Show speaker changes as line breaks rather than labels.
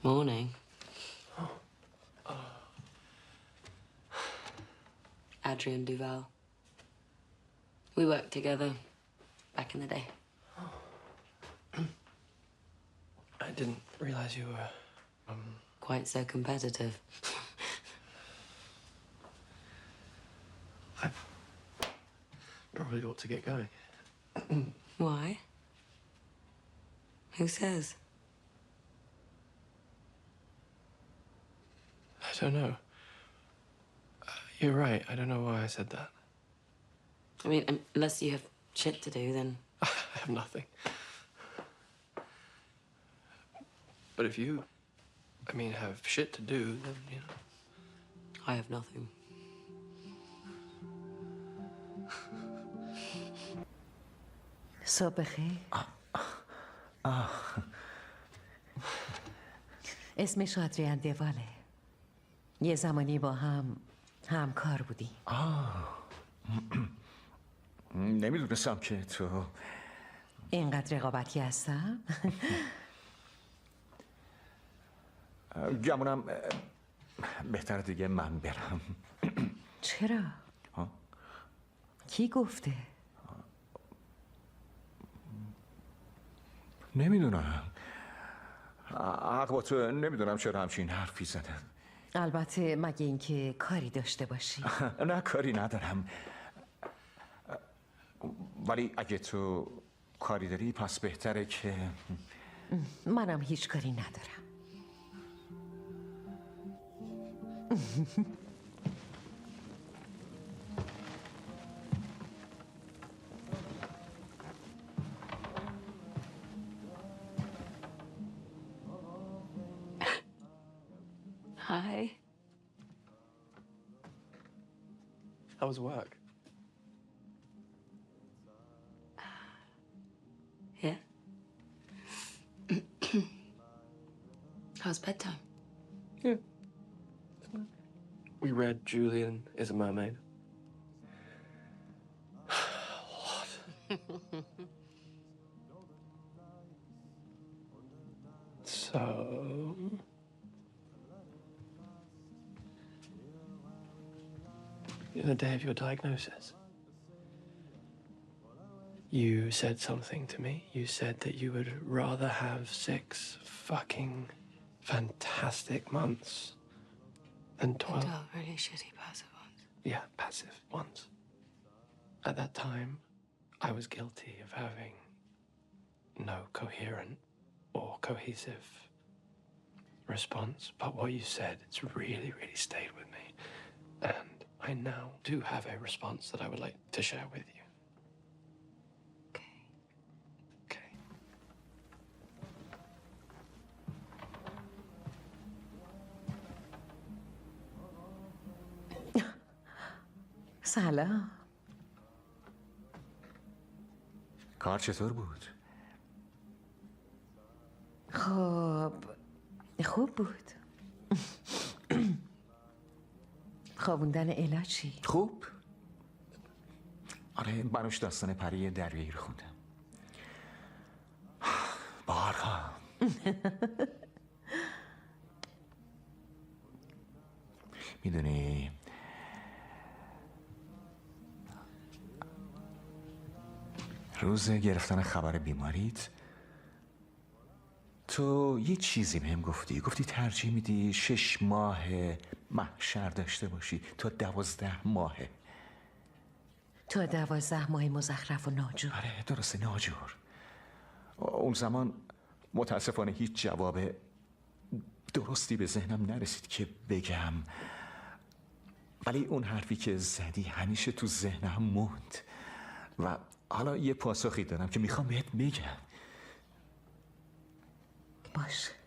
Morning. Adrian Duval. We worked together back in the day.
I didn't realize you were,
Quite so competitive.
I probably ought to get going.
Why? Who says?
I don't know. You're right. I don't know why I said that.
I mean, unless you have shit to do, then...
I have nothing. But if you, have shit to do, then,
I have nothing.
صبح بخیر. اسمش آدریان دواله. یه زمانی با هم همکار بودیم.
نمیدونستم که تو
اینقدر رقابتی هستم.
گمونم بهتر دیگه من برم.
چرا؟ کی گفته؟
نمیدونم. حق با تو نمیدونم چرا همچین حرفی زدم.
البته مگه اینکه کاری داشته باشی.
نه کاری ندارم. ولی اگه تو کاری داری پس بهتره که
منم هیچ کاری ندارم.
Hi.
How was work?
Yeah? How's bedtime?
Yeah. We read Julian is a Mermaid. What? So... the day of your diagnosis, you said something to me. You said that you would rather have 6 fucking fantastic months than 12.
12 really shitty passive ones.
Yeah, passive ones. At that time, I was guilty of having no coherent or cohesive response. But what you said, it's really, really stayed with me. And I now do have a response that I would like to share with you.
Okay.
Okay.
سلام.
کار چطور بود؟
خوب بود. خوابوندن الا چی؟
خوب؟ آره منوش داستان پری دریایی رو خوندم. بارها. میدونی روز گرفتن خبر بیماریت تو یه چیزی بهم گفتی ترجیح میدی 6 ماه محشر داشته باشی تا 12 ماهه.
تا 12 ماه مزخرف و ناجور.
آره درسته ناجور. اون زمان متاسفانه هیچ جواب درستی به ذهنم نرسید که بگم، ولی اون حرفی که زدی همیشه تو ذهنم موند و حالا یه پاسخی دارم که میخوام بهت بگم.
باشه.